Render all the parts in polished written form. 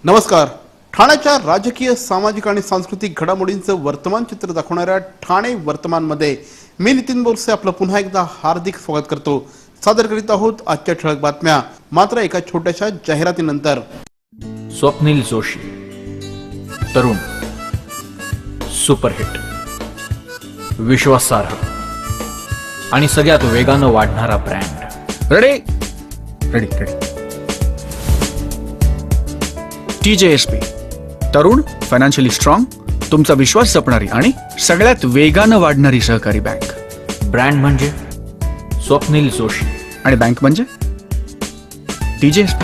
नमस्कार. ठाण्याच्या राजकीय, सामाजिक आणि सांस्कृतिक घडामोडींचं वर्तमान चित्र दाखवणाऱ्या ठाणे वर्तमानमध्ये मी नितीन बोरसे आपलं पुन्हा एकदा हार्दिक स्वागत करतो. सादर करीत आहोत आजच्या ठळक बातम्या, मात्र एका छोट्याशा जाहिरातीनंतर. स्वप्नील जोशी, तरुण, सुपरहिट, विश्वासार्ह आणि सगळ्यात वेगानं वाढणारा brand. Ready ready ready TJSP, तरुण, फायनान्शियली स्ट्रॉंग, तुमचा विश्वास जपणारी आणि सगळ्यात वेगानं वाढणारी सहकारी बँक. ब्रँड म्हणजे स्वप्नील जोशी आणि बँक म्हणजे TJSP.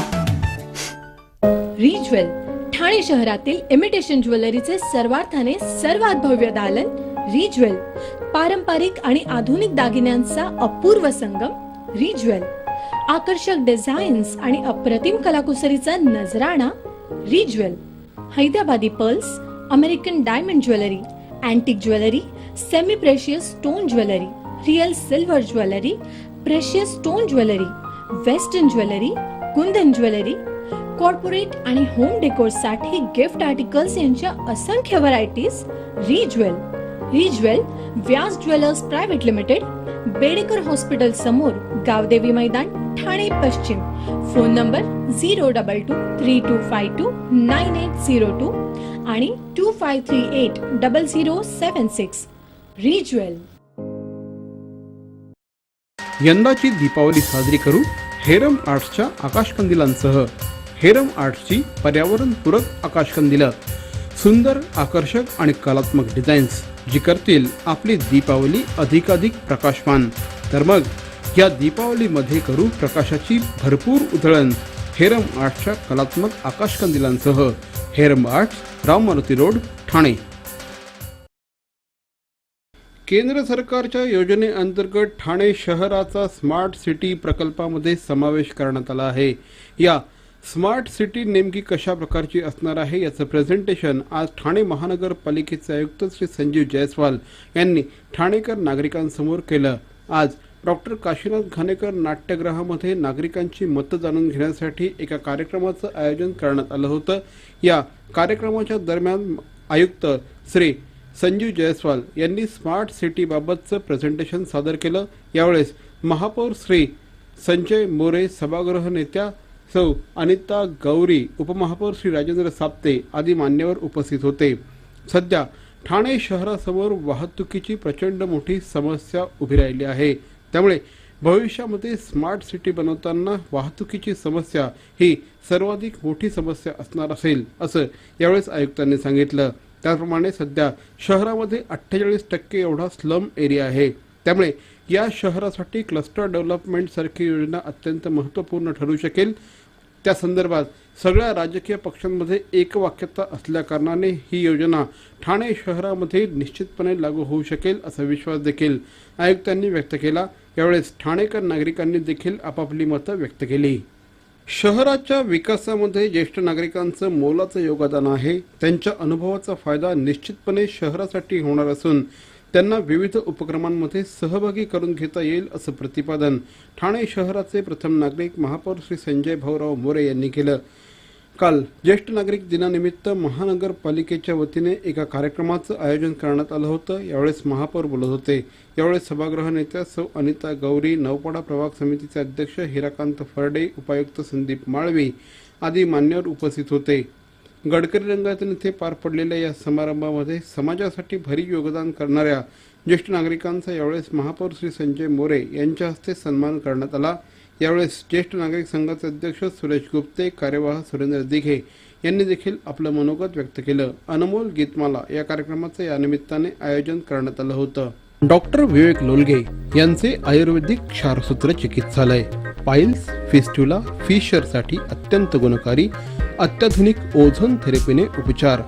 रिज्वेल, ठाणे शहरातील इमिटेशन ज्वेलरीचे सर्वार्थाने सर्वात भव्य दालन. रिज्वेल, पारंपरिक आणि आधुनिक दागिन्यांचा अपूर्व संगम. रिज्वेल, आकर्षक डिझाईन्स आणि अप्रतिम कलाकुसरीचा नजराणा. Rijewel, Hyderabadi pearls, American diamond jewellery, antique jewellery, semi precious stone jewellery, real silver jewellery, precious stone jewellery, western jewellery, kundan jewellery, corporate आणि होम डेकोर साठी गिफ्ट आर्टिकल्स यांच्या असंख्य varieties. Rijewel, Rijewel Vyas jewellers private limited, Bedekar hospital समोर, गावदेवी मैदान, ठाणे पश्चिम. फोन नंबर 02232529802 आणि 25380076. रिज्वेल. यंदाची दीपावली साजरी करू हेरम आर्ट्सच्या आकाशकंदिलांसह. हेरम आर्ट्सची पर्यावरणपूरक आकाशकंदिलं, सुंदर, आकर्षक आणि कलात्मक डिझाईन्स जी करतील आपली दीपावली अधिकाधिक प्रकाशमान. तर मग या दीपावलीमध्ये करू प्रकाशाची भरपूर उधळण हेरम आर्ट्सच्या कलात्मक आकाशकंदिलांसह. Heram arts, Ram Maruti road, Thane. केंद्र सरकारच्या योजनेअंतर्गत ठाणे शहराचा स्मार्ट सिटी प्रकल्पामध्ये समावेश करण्यात आला आहे. या स्मार्ट सिटी नेमकी कशा प्रकारची असणार आहे याचं प्रेझेंटेशन आज ठाणे महानगरपालिकेचे आयुक्त श्री संजीव जयस्वाल यांनी ठाणेकर नागरिकांसमोर केलं. आज डॉक्टर काशीनाथ घाणेकर नाट्यगृहामध्ये नागरिकांची मतं जाणून घेण्यासाठी एका कार्यक्रमाचं आयोजन करण्यात आलं होतं. या कार्यक्रमाच्या दरम्यान आयुक्त श्री संजीव जयस्वाल यांनी स्मार्ट सिटीबाबतचं प्रेझेंटेशन सादर केलं. यावेळेस महापौर श्री संजय मोरे, सभागृह नेत्या सौ अनिता गौरी, उपमहापौर श्री राजेंद्र साप्ते आदी मान्यवर उपस्थित होते. सध्या ठाणे शहरासमोर वाहतुकीची प्रचंड मोठी समस्या उभी राहिली आहे. त्यामुळे भविष्यामध्ये स्मार्ट सिटी बनवताना वाहतुकीची समस्या ही सर्वाधिक मोठी समस्या असणार असेल असं यावेळेस आयुक्तांनी सांगितलं. त्याप्रमाणे सध्या शहरामध्ये 48% एवढा स्लम एरिया आहे. त्यामुळे या शहरासाठी क्लस्टर डेव्हलपमेंट सारखी योजना अत्यंत महत्त्वपूर्ण ठरू शकेल. त्या संदर्भात सगळ्या राजकीय पक्षांमध्ये एकवाक्यता असल्याकारणाने ही योजना ठाणे शहरामध्ये निश्चितपणे लागू होऊ शकेल असा विश्वास देखील आयुक्तांनी व्यक्त केला. यावेळेस ठाणेकर नागरिकांनी देखील आपापली मतं व्यक्त केली. शहराच्या विकासामध्ये ज्येष्ठ नागरिकांचं मोलाचं योगदान आहे. त्यांच्या अनुभवाचा फायदा निश्चितपणे शहरासाठी होणार असून त्यांना विविध उपक्रमांमध्ये सहभागी करून घेता येईल असं प्रतिपादन ठाणे शहराचे प्रथम नागरिक महापौर श्री संजय भाऊराव मोरे यांनी केलं. काल ज्येष्ठ नागरिक दिनानिमित्त महानगरपालिकेच्या वतीने एका कार्यक्रमाचं आयोजन करण्यात आलं होतं. यावेळेस महापौर बोलत होते. यावेळेस सभागृह नेत्या सौ अनिता गौरी, नौपाडा प्रभाग समितीचे अध्यक्ष हिराकांत फरडे, उपायुक्त संदीप माळवी आदी मान्यवर उपस्थित होते. गडकरी रंगायतन येथे पार पडलेल्या या समारंभामध्ये समाजासाठी भरीव योगदान करणाऱ्या ज्येष्ठ नागरिकांचा यावेळेस महापौर श्री संजय मोरे यांच्या हस्ते सन्मान करण्यात आला. यावेळेस ज्येष्ठ नागरिक संघाचे अध्यक्ष सुरेश गुप्ते, कार्यवाह सुरेंद्र दिघे यांनी देखील आपलं मनोगत व्यक्त केलं. अनमोल गीतमाला या कार्यक्रमाचं या निमित्ताने आयोजन करण्यात आलं होतं. डॉक्टर विवेक लोलगे यांचे आयुर्वेदिक क्षारसूत्र चिकित्सालय. पाइल्स, फिस्ट्युला, फिशरसाठी अत्यंत गुणकारी अत्याधुनिक ओझोन थेरपीने उपचार.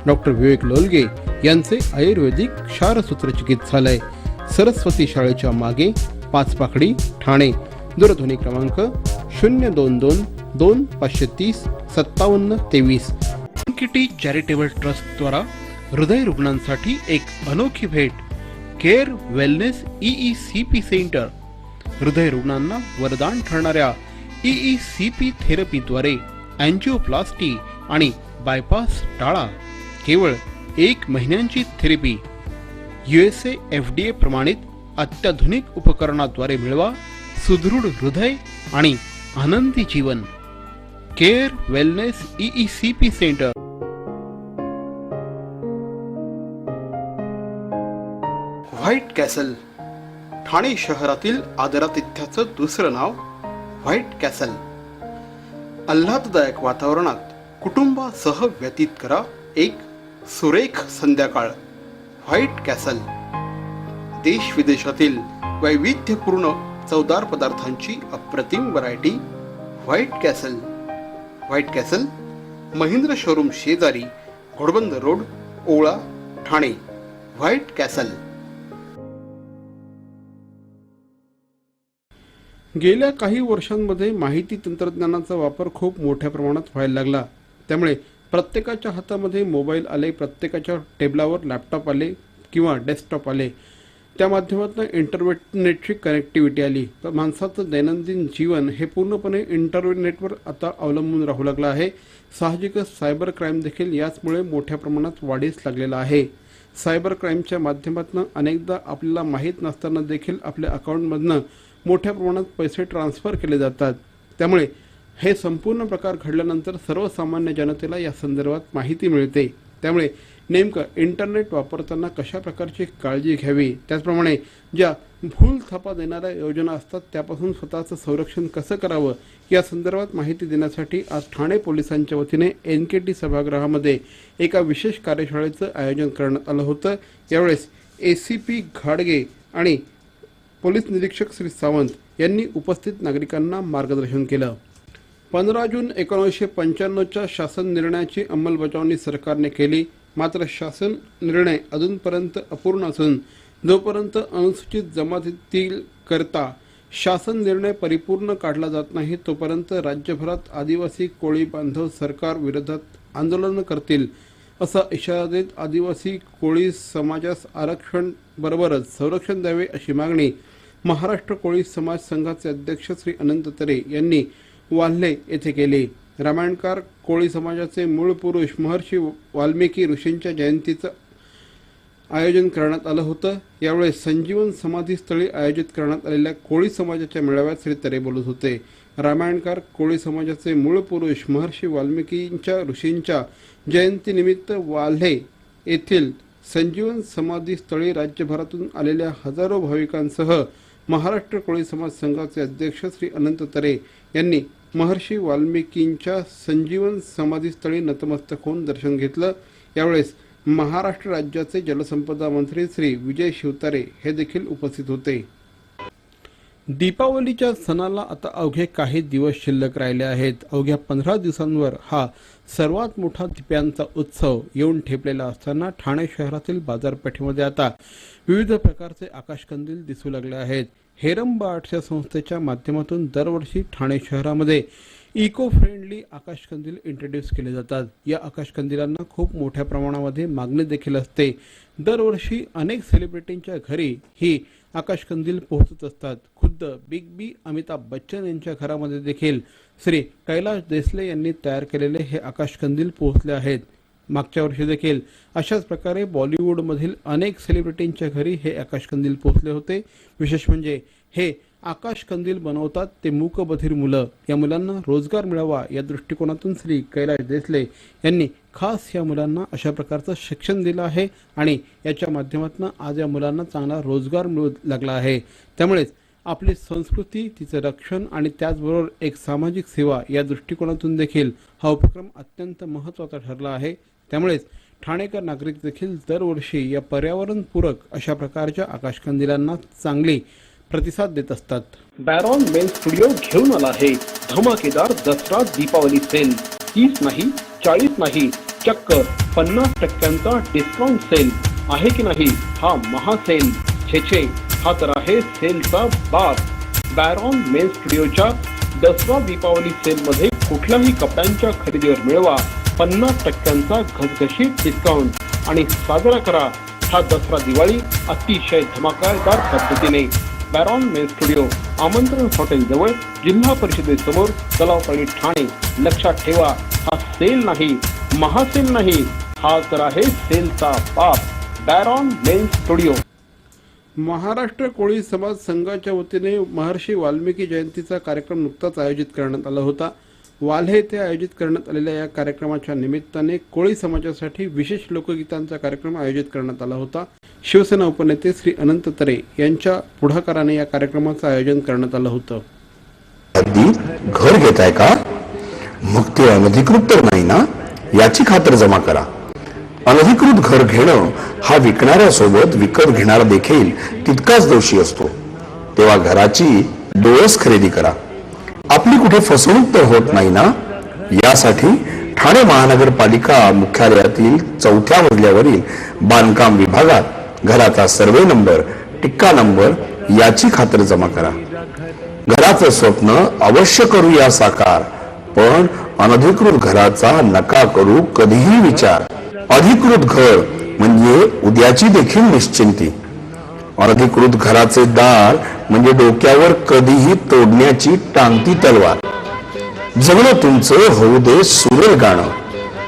डॉक्टर विवेक लोलगे यांचे आयुर्वेदिक क्षारसूत्र चिकित्सालय, सरस्वती शाळेच्या मागे, पाचपाकडी, ठाणे. दूरध्वनी क्रमांक 022-2530-5723. किटी चॅरिटेबल ट्रस्ट द्वारा हृदय रुग्णांसाठी एक अनोखी भेट. Care wellness EECP centre. हृदय रुग्णांना वरदान ठरणाऱ्या EECP थेरपीद्वारे अँजिओप्लास्टी, आणि बायपास टाळा. केवळ 1 महिन्यांची थेरपी. USA FDA प्रमाणित अत्याधुनिक उपकरणाद्वारे मिळवा सुदृढ हृदय आणि आनंदी जीवन. Care wellness EECP centre. White castle. Thane शहरातील आदरातिथ्याचं दुसरं नाव व्हाईट कॅसल. आल्हाददायक वातावरणात कुटुंबासह व्यतीत करा एक सुरेख संध्याकाळ. White castle. देश विदेशातील वैविध्यपूर्ण चवदार पदार्थांची अप्रतिम variety. White castle. White castle Mahindra showroom शेजारी, Ghodbunder road, Owala, Thane. White castle. गेल्या काही वर्षांमध्ये माहिती तंत्रज्ञानाचा वापर खूप मोठ्या प्रमाणात व्हायला लागला. त्यामुळे प्रत्येकाच्या हातामध्ये मोबाईल आले, प्रत्येकाच्या टेबलावर लॅपटॉप आले किंवा डेस्कटॉप आले. त्या माध्यमातून इंटरनेटची कनेक्टिव्हिटी आली. तर माणसाचं दैनंदिन जीवन हे पूर्णपणे इंटरनेटवर आता अवलंबून राहू लागलं आहे. साहजिकच सायबर क्राईम देखील याचमुळे मोठ्या प्रमाणात वाढीस लागलेला आहे. सायबर क्राईमच्या माध्यमातून अनेकदा आपल्याला माहीत नसताना देखील आपल्या अकाउंटमधनं मोठ्या प्रमाणात पैसे ट्रान्सफर केले जातात. त्यामुळे हे संपूर्ण प्रकार घडल्यानंतर सर्वसामान्य जनतेला या संदर्भात माहिती मिळते. त्यामुळे नेमकं इंटरनेट वापरताना कशा प्रकारची काळजी घ्यावी, त्याचप्रमाणे ज्या भूल थापा देणाऱ्या योजना असतात त्यापासून स्वतःचं संरक्षण कसं करावं या संदर्भात माहिती देण्यासाठी आज ठाणे पोलिसांच्या वतीने NKT सभागृहामध्ये एका विशेष कार्यशाळेचं आयोजन करण्यात आलं होतं. यावेळेस ACP घाडगे आणि पोलीस निरीक्षक श्री सावंत यांनी उपस्थित नागरिकांना मार्गदर्शन केलं. 15 जून 1995च्या शासन निर्णयाची अंमलबजावणी सरकारने केली. मात्र शासन निर्णय अजूनपर्यंत अपूर्ण असून जोपर्यंत अनुसूचित जमातीतील करता शासन निर्णय परिपूर्ण काढला जात नाही तोपर्यंत राज्यभरात आदिवासी कोळी बांधव सरकार विरोधात आंदोलन करतील असा इशारा देत आदिवासी कोळी समाजास आरक्षण बरोबरच संरक्षण द्यावे अशी मागणी महाराष्ट्र कोळी समाज संघाचे अध्यक्ष श्री अनंत तरे यांनी वाल्हे येथे केली. रामायणकार कोळी समाजाचे मूळ पुरुष महर्षी वाल्मिकी ऋषींच्या जयंतीचं आयोजन करण्यात आलं होतं. यावेळेस संजीवन समाधीस्थळी आयोजित करण्यात आलेल्या कोळी समाजाच्या मेळाव्यात श्री तरे बोलत होते. रामायणकार कोळी समाजाचे मूळ पुरुष महर्षी वाल्मिकींच्या ऋषींच्या जयंतीनिमित्त वाल्हे येथील संजीवन समाधीस्थळी राज्यभरातून आलेल्या हजारो भाविकांसह महाराष्ट्र कोळी समाज संघाचे अध्यक्ष श्री अनंत तरे यांनी महर्षी वाल्मिकींच्या संजीवन समाधीस्थळी नतमस्तक होऊन दर्शन घेतलं. यावेळेस महाराष्ट्र राज्याचे जलसंपदा मंत्री श्री विजय शिवतारे हे देखील उपस्थित होते. दीपावलीच्या सणाला आता अवघे काही दिवस शिल्लक राहिले आहेत. अवघ्या 15 दिवसांवर हा सर्वात मोठा दिप्यांचा उत्सव येऊन ठेपलेला असताना ठाणे शहरातील बाजारपेठेमध्ये आता विविध प्रकारचे आकाशकंदील दिसू लागले आहेत. हेरंब आर्ट्सच्या संस्थेच्या माध्यमातून दरवर्षी ठाणे शहरामध्ये इको फ्रेंडली आकाशकंदील इंट्रोड्यूस केले जातात. या आकाशकंदिलांना खूप मोठ्या प्रमाणामध्ये मागणी देखील असते. दरवर्षी अनेक सेलिब्रिटींच्या घरी ही आकाशकंदील पोहोचत असतात. खुद्द बिग बी अमिताभ बच्चन यांच्या घरामध्ये देखील श्री कैलाश देसले यांनी तयार केलेले हे आकाशकंदील पोहोचले आहेत. मागच्या वर्षी देखील अशाच प्रकारे बॉलिवूडमधील अनेक सेलिब्रिटींच्या घरी हे आकाशकंदील पोहोचले होते. विशेष म्हणजे हे आकाशकंदील बनवतात ते मूकबधिर मुलं. या मुलांना रोजगार मिळावा या दृष्टिकोनातून श्री कैलाश देसले यांनी खास या मुलांना अशा प्रकारचं शिक्षण दिलं आहे आणि याच्या माध्यमातून आज या मुलांना चांगला रोजगार मिळू लागला आहे. त्यामुळेच आपली संस्कृती, तिचं रक्षण आणि त्याचबरोबर एक सामाजिक सेवा या दृष्टिकोनातून देखील हा उपक्रम अत्यंत महत्त्वाचा ठरला आहे. त्यामुळेच ठाणेकर नागरिक देखील दरवर्षी या पर्यावरणपूरक अशा प्रकारच्या आकाशकंदिलांना चांगली प्रतिसाद देत असतात. बॅरॉन मेन स्टुडिओ घेऊन आला आहे धमाकेदार दसरा दीपावली सेल. 30 नाही, 40 नाही, चक्क 50% डिस्काउंट सेल आहे की नाही हा महासेल. छे हा तर आहे सेलचा बाप. बॅरॉन मेन स्टुडिओच्या दसरा दीपावली सेल मध्ये कुठल्याही कपड्यांच्या खरेदीवर मिळवा 50% घसघशीत डिस्काउंट आणि साजरा करा हा दसरा दिवाळी अतिशय धमाकेदार पद्धतीने. बॅरॉन मेन स्टुडिओ, आमंत्रण हॉटेल जवळ, जिल्हा परिषदेसमोर, तलावपाडी, ठाणे. लक्षात ठेवा, हा सेल नाही, महासेल नाही, हा तर आहे सेलचा पाप. बॅरॉन मेन स्टुडिओ. महाराष्ट्र कोळी समाज संघाच्या वतीने महर्षी वाल्मिकी जयंतीचा कार्यक्रम नुकताच आयोजित करण्यात आला होता. वाल्हे येथे आयोजित करण्यात आलेल्या या कार्यक्रमाच्या निमित्ताने कोळी समाजासाठी विशेष लोकगीतांचा कार्यक्रम आयोजित करण्यात आला होता. शिवसेना उपनेते श्री अनंत तरे यांच्या पुढाकाराने या कार्यक्रमाचं आयोजन करण्यात आलं होतं. हद्दीत घर घेताय का? मग ते अनधिकृत तर नाही ना, याची खातर जमा करा. अनधिकृत घर घेणं हा विकणाऱ्यासोबत विकत घेणारा देखील तितकाच दोषी असतो. तेव्हा घराची डोळस खरेदी करा. आपली कुठे फसवणूक तर होत नाही ना, यासाठी ठाणे महानगरपालिका मुख्यालयातील 4थ्या मजल्यावरील बांधकाम विभागात घराचा सर्वे नंबर, टिक्का नंबर याची खातर जमा करा. घराचं स्वप्न अवश्य करूया साकार, पण अनधिकृत घराचा नका करू कधीही विचार. अधिकृत घर म्हणजे उद्याची देखील निश्चिंती. अनधिकृत घराचे दार म्हणजे डोक्यावर कधीही तोडण्याची टांगती तलवार. जगणं तुमचं होऊ दे सुरेल गाणं,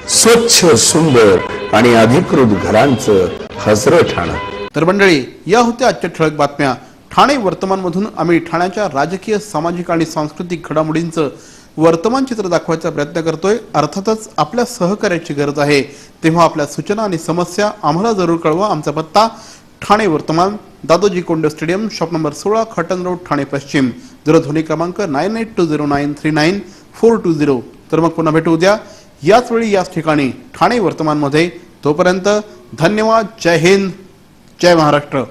स्वच्छ सुंदर आणि अधिकृत घरांचं हसरं ठाणं. तर मंडळी, या होत्या आजच्या ठळक बातम्या. ठाणे वर्तमानमधून आम्ही ठाण्याच्या राजकीय, सामाजिक आणि सांस्कृतिक घडामोडींचं वर्तमान चित्र दाखवायचा प्रयत्न करतोय. अर्थातच आपल्या सहकार्याची गरज आहे, तेव्हा आपल्या सूचना आणि समस्या आम्हाला जरूर कळवा. आमचा पत्ता Thane Vartaman, Dadoji Konde stadium, shop number 16, Khatan road, Thane पश्चिम. दूरध्वनी क्रमांक 9820939420. तर मग पुन्हा भेटू उद्या याच वेळी याच ठिकाणी ठाणे वर्तमानमध्ये. तोपर्यंत धन्यवाद. जय हिंद, जय महाराष्ट्र.